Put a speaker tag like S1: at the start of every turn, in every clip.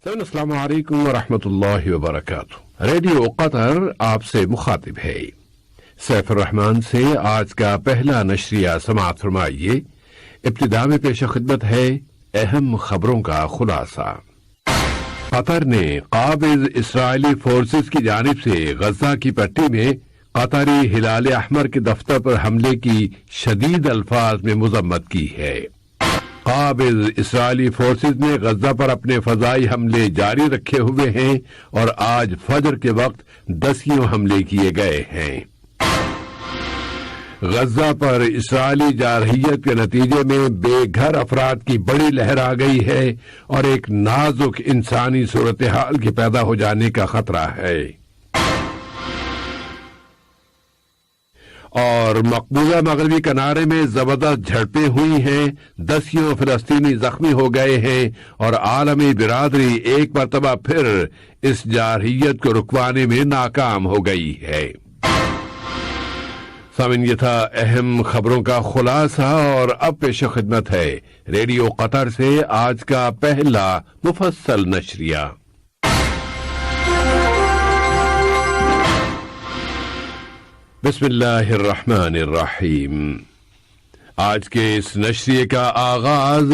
S1: السلام علیکم ورحمۃ اللہ وبرکاتہ۔ ریڈیو قطر آپ سے مخاطب ہے۔ سیف الرحمان سے آج کا پہلا نشریہ سماعت فرمائیے۔ ابتدا میں پیش خدمت ہے اہم خبروں کا خلاصہ۔ قطر نے قابض اسرائیلی فورسز کی جانب سے غزہ کی پٹی میں قطری ہلال احمر کے دفتر پر حملے کی شدید الفاظ میں مذمت کی ہے۔ قابض اسرائیلی فورسز نے غزہ پر اپنے فضائی حملے جاری رکھے ہوئے ہیں اور آج فجر کے وقت 10 حملے کیے گئے ہیں۔ غزہ پر اسرائیلی جارحیت کے نتیجے میں بے گھر افراد کی بڑی لہر آ گئی ہے اور ایک نازک انسانی صورتحال کے پیدا ہو جانے کا خطرہ ہے۔ اور مقبوضہ مغربی کنارے میں زبردست جھڑپیں ہوئی ہیں، 10 فلسطینی زخمی ہو گئے ہیں اور عالمی برادری ایک مرتبہ پھر اس جارحیت کو رکوانے میں ناکام ہو گئی ہے۔ سامعین، یہ تھا اہم خبروں کا خلاصہ اور اب پیش خدمت ہے ریڈیو قطر سے آج کا پہلا مفصل نشریہ۔ بسم اللہ الرحمن الرحیم۔ آج کے اس نشریے کا آغاز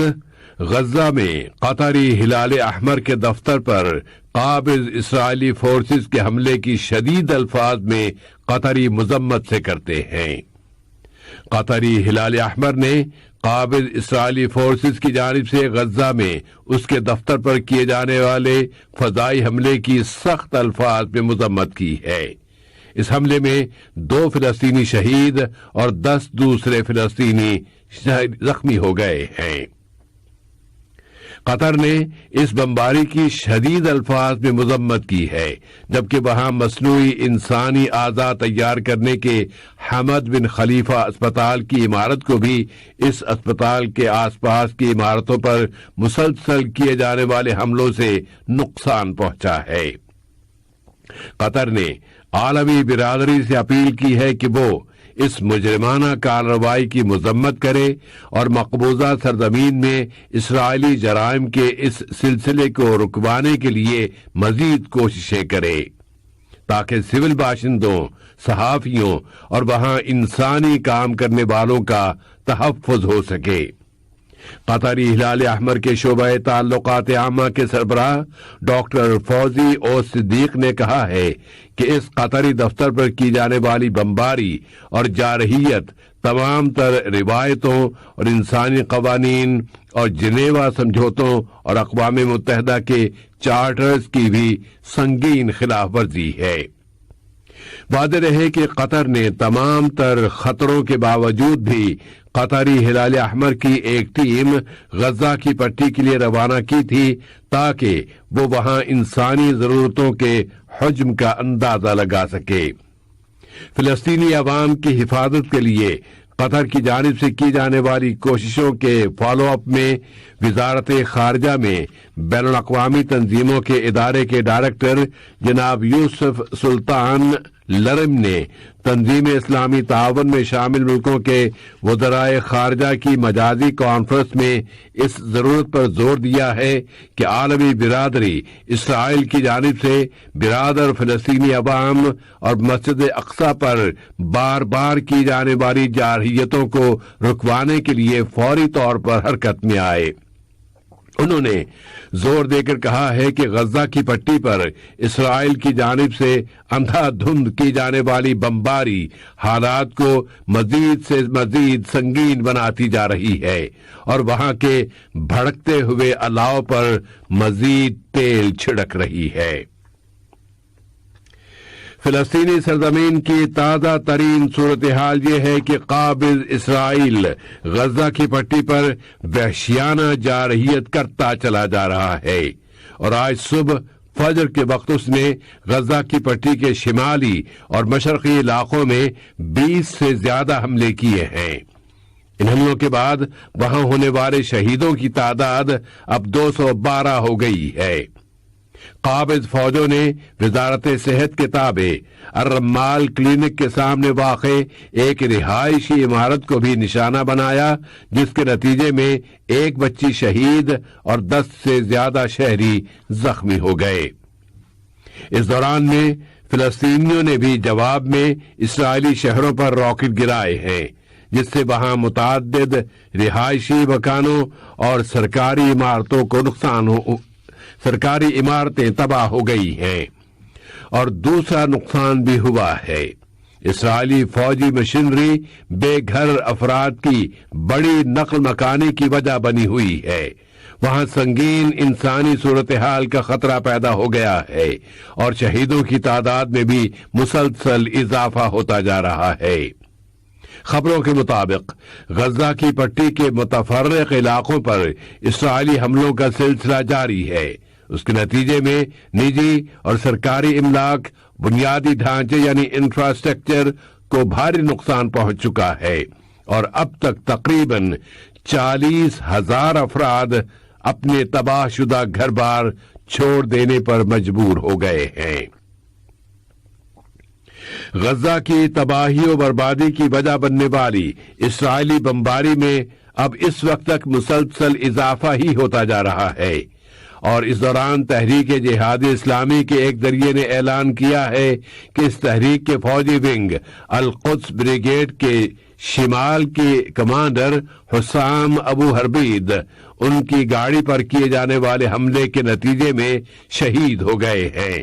S1: غزہ میں قطری ہلال احمر کے دفتر پر قابض اسرائیلی فورسز کے حملے کی شدید الفاظ میں قطری مذمت سے کرتے ہیں۔ قطری ہلال احمر نے قابض اسرائیلی فورسز کی جانب سے غزہ میں اس کے دفتر پر کیے جانے والے فضائی حملے کی سخت الفاظ میں مذمت کی ہے۔ اس حملے میں 2 فلسطینی شہید اور 10 دوسرے فلسطینی زخمی ہو گئے ہیں۔ قطر نے اس بمباری کی شدید الفاظ میں مذمت کی ہے، جبکہ وہاں مصنوعی انسانی اعضاء تیار کرنے کے حمد بن خلیفہ اسپتال کی عمارت کو بھی اس اسپتال کے آس پاس کی عمارتوں پر مسلسل کیے جانے والے حملوں سے نقصان پہنچا ہے۔ قطر نے عالمی برادری سے اپیل کی ہے کہ وہ اس مجرمانہ کارروائی کی مذمت کرے اور مقبوضہ سرزمین میں اسرائیلی جرائم کے اس سلسلے کو رکوانے کے لیے مزید کوششیں کرے تاکہ سول باشندوں، صحافیوں اور وہاں انسانی کام کرنے والوں کا تحفظ ہو سکے۔ قطری ہلال احمر کے شعبہ تعلقات عامہ کے سربراہ ڈاکٹر فوزی او صدیق نے کہا ہے کہ اس قطری دفتر پر کی جانے والی بمباری اور جارحیت تمام تر روایتوں اور انسانی قوانین اور جنیوا سمجھوتوں اور اقوام متحدہ کے چارٹرز کی بھی سنگین خلاف ورزی ہے۔ واضح رہے کہ قطر نے تمام تر خطروں کے باوجود بھی قطری ہلال احمر کی ایک ٹیم غزہ کی پٹی کے لیے روانہ کی تھی تاکہ وہ وہاں انسانی ضرورتوں کے حجم کا اندازہ لگا سکے۔ فلسطینی عوام کی حفاظت کے لیے قطر کی جانب سے کی جانے والی کوششوں کے فالو اپ میں وزارت خارجہ میں بین الاقوامی تنظیموں کے ادارے کے ڈائریکٹر جناب یوسف سلطان لرم نے تنظیم اسلامی تعاون میں شامل ملکوں کے وزرائے خارجہ کی مجازی کانفرنس میں اس ضرورت پر زور دیا ہے کہ عالمی برادری اسرائیل کی جانب سے برادر فلسطینی عوام اور مسجد اقصی پر بار بار کی جانے والی جارحیتوں کو رکوانے کے لیے فوری طور پر حرکت میں آئے۔ انہوں نے زور دے کر کہا ہے کہ غزہ کی پٹی پر اسرائیل کی جانب سے اندھا دھند کی جانے والی بمباری حالات کو مزید سے مزید سنگین بناتی جا رہی ہے اور وہاں کے بھڑکتے ہوئے الاؤ پر مزید تیل چھڑک رہی ہے۔ فلسطینی سرزمین کی تازہ ترین صورتحال یہ ہے کہ قابض اسرائیل غزہ کی پٹی پر وحشیانہ جارحیت کرتا چلا جا رہا ہے اور آج صبح فجر کے وقت اس نے غزہ کی پٹی کے شمالی اور مشرقی علاقوں میں 20 سے زیادہ حملے کیے ہیں۔ ان حملوں کے بعد وہاں ہونے والے شہیدوں کی تعداد اب 212 ہو گئی ہے۔ قابض فوجوں نے وزارت صحت کے تابع الرمال کلینک کے سامنے واقع ایک رہائشی عمارت کو بھی نشانہ بنایا، جس کے نتیجے میں ایک بچی شہید اور 10 سے زیادہ شہری زخمی ہو گئے۔ اس دوران میں فلسطینیوں نے بھی جواب میں اسرائیلی شہروں پر راکٹ گرائے ہیں، جس سے وہاں متعدد رہائشی مکانوں اور سرکاری عمارتوں کو نقصان سرکاری عمارتیں تباہ ہو گئی ہیں، اور دوسرا نقصان بھی ہوا ہے۔ اسرائیلی فوجی مشینری بے گھر افراد کی بڑی نقل مکانی کی وجہ بنی ہوئی ہے۔ وہاں سنگین انسانی صورتحال کا خطرہ پیدا ہو گیا ہے، اور شہیدوں کی تعداد میں بھی مسلسل اضافہ ہوتا جا رہا ہے۔ خبروں کے مطابق غزہ کی پٹی کے متفرق علاقوں پر اسرائیلی حملوں کا سلسلہ جاری ہے۔ اس کے نتیجے میں نجی اور سرکاری املاک، بنیادی ڈھانچے یعنی انفراسٹرکچر کو بھاری نقصان پہنچ چکا ہے، اور اب تک تقریباً 40,000 افراد اپنے تباہ شدہ گھر بار چھوڑ دینے پر مجبور ہو گئے ہیں۔ غزہ کی تباہی و بربادی کی وجہ بننے والی اسرائیلی بمباری میں اب اس وقت تک مسلسل اضافہ ہی ہوتا جا رہا ہے، اور اس دوران تحریک جہاد اسلامی کے ایک ذریعے نے اعلان کیا ہے کہ اس تحریک کے فوجی ونگ القدس بریگیڈ کے شمال کے کمانڈر حسام ابو حربید ان کی گاڑی پر کیے جانے والے حملے کے نتیجے میں شہید ہو گئے ہیں۔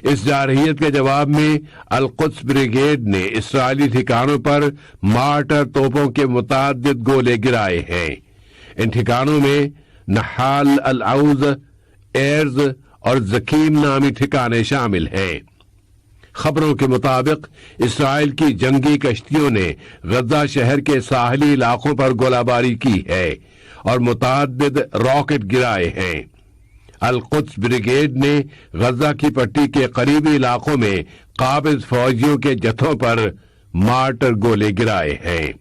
S1: اس جارحیت کے جواب میں القدس بریگیڈ نے اسرائیلی ٹھکانوں پر مارٹر توپوں کے متعدد گولے گرائے ہیں۔ ان ٹھکانوں میں نحال العوز، ایرز اور زکیم نامی ٹھکانے شامل ہیں۔ خبروں کے مطابق اسرائیل کی جنگی کشتیوں نے غزہ شہر کے ساحلی علاقوں پر گولہ باری کی ہے اور متعدد راکٹ گرائے ہیں۔ القدس بریگیڈ نے غزہ کی پٹی کے قریبی علاقوں میں قابض فوجیوں کے جتھوں پر مارٹر گولے گرائے ہیں۔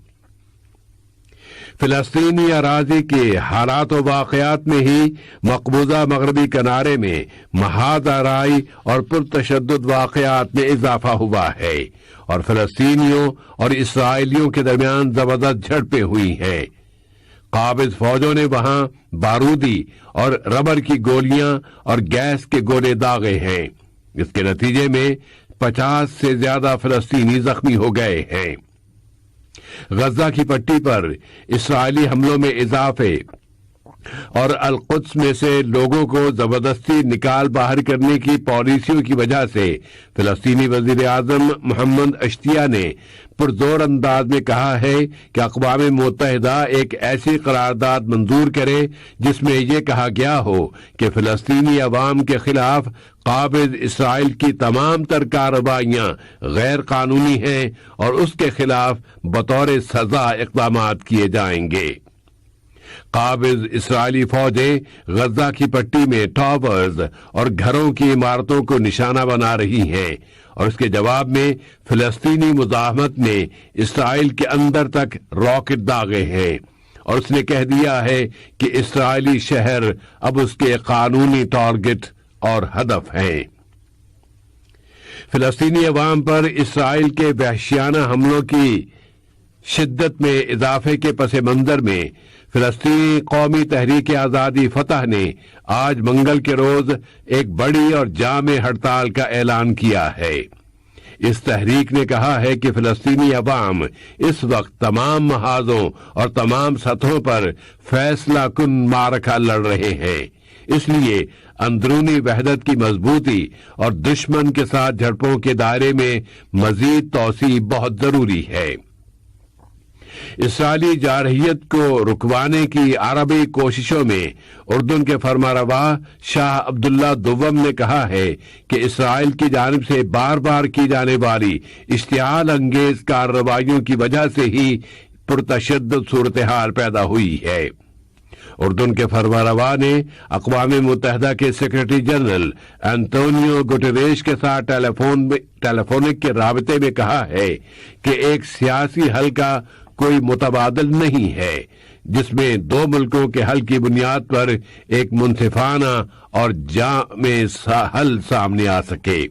S1: فلسطینی اراضی کے حالات و واقعات میں ہی مقبوضہ مغربی کنارے میں محاذ آرائی اور پرتشدد واقعات میں اضافہ ہوا ہے، اور فلسطینیوں اور اسرائیلیوں کے درمیان زبردست جھڑپیں ہوئی ہیں۔ قابض فوجوں نے وہاں بارودی اور ربر کی گولیاں اور گیس کے گولے داغے ہیں۔ اس کے نتیجے میں 50 سے زیادہ فلسطینی زخمی ہو گئے ہیں۔ غزہ کی پٹی پر اسرائیلی حملوں میں اضافے اور القدس میں سے لوگوں کو زبردستی نکال باہر کرنے کی پالیسیوں کی وجہ سے فلسطینی وزیر اعظم محمد اشتیا نے پرزور انداز میں کہا ہے کہ اقوام متحدہ ایک ایسی قرارداد منظور کرے جس میں یہ کہا گیا ہو کہ فلسطینی عوام کے خلاف قابض اسرائیل کی تمام تر کارروائیاں غیر قانونی ہیں اور اس کے خلاف بطور سزا اقدامات کیے جائیں گے۔ قابض اسرائیلی فوجیں غزہ کی پٹی میں ٹاورز اور گھروں کی عمارتوں کو نشانہ بنا رہی ہیں، اور اس کے جواب میں فلسطینی مزاحمت نے اسرائیل کے اندر تک راکٹ داغے ہیں، اور اس نے کہہ دیا ہے کہ اسرائیلی شہر اب اس کے قانونی ٹارگٹ اور ہدف ہیں۔ فلسطینی عوام پر اسرائیل کے وحشیانہ حملوں کی شدت میں اضافے کے پس منظر میں فلسطینی قومی تحریک آزادی فتح نے آج منگل کے روز ایک بڑی اور جامع ہڑتال کا اعلان کیا ہے۔ اس تحریک نے کہا ہے کہ فلسطینی عوام اس وقت تمام محاذوں اور تمام سطحوں پر فیصلہ کن معرکہ لڑ رہے ہیں، اس لیے اندرونی وحدت کی مضبوطی اور دشمن کے ساتھ جھڑپوں کے دائرے میں مزید توسیع بہت ضروری ہے۔ اسرائیلی جارحیت کو رکوانے کی عربی کوششوں میں اردن کے فرمانروا شاہ عبداللہ دوم نے کہا ہے کہ اسرائیل کی جانب سے بار بار کی جانے والی اشتعال انگیز کارروائیوں کی وجہ سے ہی پرتشدد صورتحال پیدا ہوئی ہے۔ اردن کے فرمانروا نے اقوام متحدہ کے سیکرٹری جنرل انتونیو گوٹریش کے ساتھ ٹیلیفونک کے رابطے میں کہا ہے کہ ایک سیاسی حل کا کوئی متبادل نہیں ہے، جس میں دو ملکوں کے حل کی بنیاد پر ایک منصفانہ اور جامع حل سامنے آ سکے۔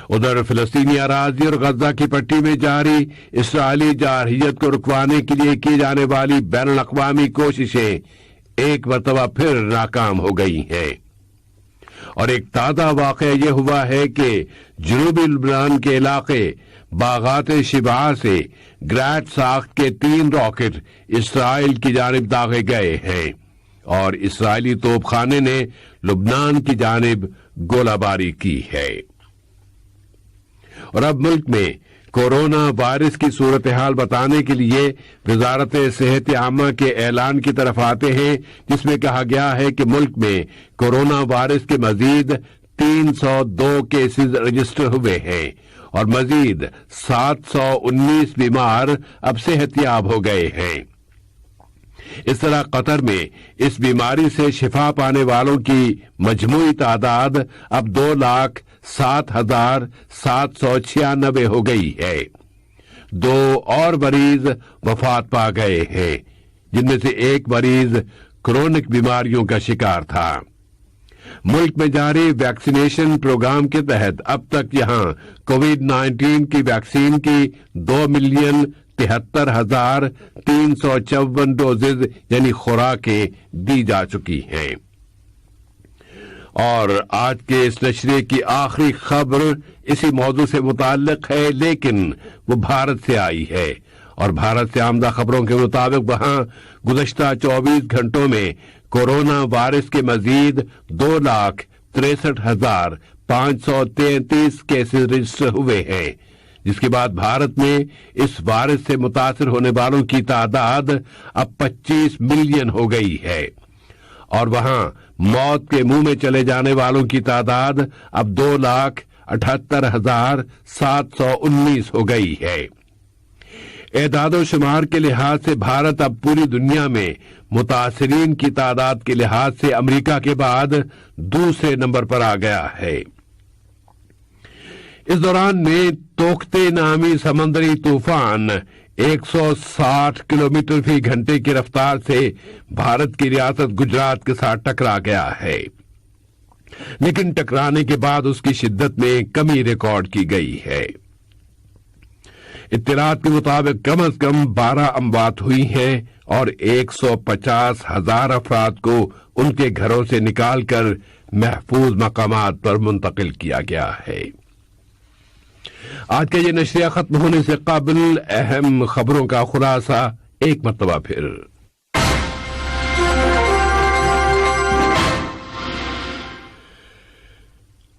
S1: ادھر فلسطینی اراضی اور غزہ کی پٹی میں جاری اسرائیلی جارحیت کو رکوانے کے لیے کی جانے والی بین الاقوامی کوششیں ایک مرتبہ پھر ناکام ہو گئی ہیں، اور ایک تازہ واقعہ یہ ہوا ہے کہ جنوبی لبنان کے علاقے باغات شبہ سے گریڈ ساخت کے 3 راکٹ اسرائیل کی جانب داغے گئے ہیں، اور اسرائیلی توپ خانے نے لبنان کی جانب گولہ باری کی ہے۔ اور اب ملک میں کورونا وائرس کی صورتحال بتانے کے لیے وزارت صحت عامہ کے اعلان کی طرف آتے ہیں، جس میں کہا گیا ہے کہ ملک میں کورونا وائرس کے مزید 302 کیسز رجسٹر ہوئے ہیں اور مزید 719 بیمار اب صحت یاب ہو گئے ہیں۔ اس طرح قطر میں اس بیماری سے شفا پانے والوں کی مجموعی تعداد اب 2,07,796 ہو گئی ہے۔ 2 اور مریض وفات پا گئے ہیں، جن میں سے ایک مریض کرونک بیماریوں کا شکار تھا۔ ملک میں جاری ویکسینیشن پروگرام کے تحت اب تک یہاں کووڈ-19 کی ویکسین کی 2,73,354 ڈوزز یعنی خوراکیں دی جا چکی ہیں۔ اور آج کے اس نشریے کی آخری خبر اسی موضوع سے متعلق ہے، لیکن وہ بھارت سے آئی ہے، اور بھارت سے آمدہ خبروں کے مطابق وہاں گزشتہ 24 گھنٹوں میں کورونا وائرس کے مزید 2,63,533 کیسز رجسٹر ہوئے ہیں، جس کے بعد بھارت میں اس وائرس سے متاثر ہونے والوں کی تعداد اب 25 ملین ہو گئی ہے، اور وہاں موت کے منہ میں چلے جانے والوں کی تعداد اب 2,78,719 ہو گئی ہے۔ اعداد و شمار کے لحاظ سے بھارت اب پوری دنیا میں متاثرین کی تعداد کے لحاظ سے امریکہ کے بعد دوسرے نمبر پر آ گیا ہے۔ اس دوران میں توکتے نامی سمندری طوفان 160 کلومیٹر فی گھنٹے کی رفتار سے بھارت کی ریاست گجرات کے ساتھ ٹکرا گیا ہے، لیکن ٹکرانے کے بعد اس کی شدت میں کمی ریکارڈ کی گئی ہے۔ اطلاعات کے مطابق کم از کم 12 اموات ہوئی ہیں اور 150,000 افراد کو ان کے گھروں سے نکال کر محفوظ مقامات پر منتقل کیا گیا ہے۔ آج کا یہ نشریہ ختم ہونے سے قبل اہم خبروں کا خلاصہ ایک مرتبہ پھر۔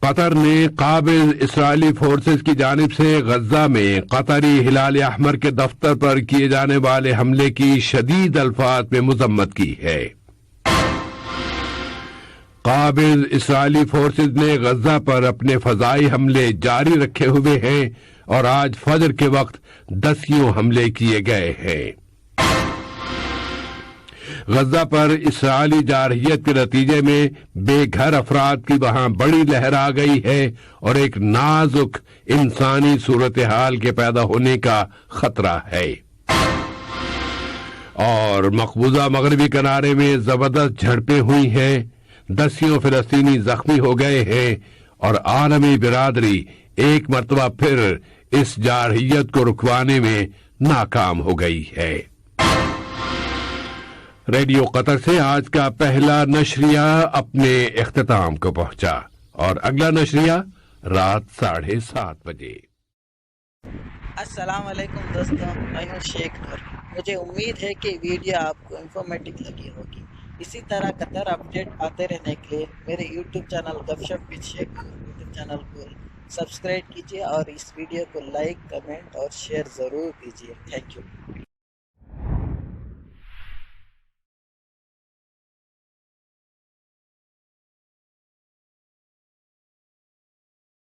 S1: قطر نے قابض اسرائیلی فورسز کی جانب سے غزہ میں قطری ہلال احمر کے دفتر پر کیے جانے والے حملے کی شدید الفاظ میں مذمت کی ہے۔ قابض اسرائیلی فورسز نے غزہ پر اپنے فضائی حملے جاری رکھے ہوئے ہیں اور آج فجر کے وقت 10 حملے کیے گئے ہیں۔ غزہ پر اسرائیلی جارحیت کے نتیجے میں بے گھر افراد کی وہاں بڑی لہر آ گئی ہے اور ایک نازک انسانی صورتحال کے پیدا ہونے کا خطرہ ہے، اور مقبوضہ مغربی کنارے میں زبردست جھڑپیں ہوئی ہیں، 10 فلسطینی زخمی ہو گئے ہیں، اور عالمی برادری ایک مرتبہ پھر اس جارحیت کو رکوانے میں ناکام ہو گئی ہے۔ ریڈیو قطر سے آج کا پہلا نشریہ اپنے اختتام کو پہنچا، اور اگلا نشریہ رات 7:30 بجے۔
S2: السلام علیکم دوستوں، میں ہوں شیخ نور۔ مجھے امید ہے کہ ویڈیو آپ کو انفارمیٹو لگی ہوگی۔ اسی طرح قطر اپڈیٹ آتے رہنے کے لیے میرے یوٹیوب چینل گپ ship with Sheikh Noor YouTube channel کو سبسکرائب کیجیے، اور اس ویڈیو کو لائک، کمنٹ اور شیئر ضرور کیجیے۔ Thank you.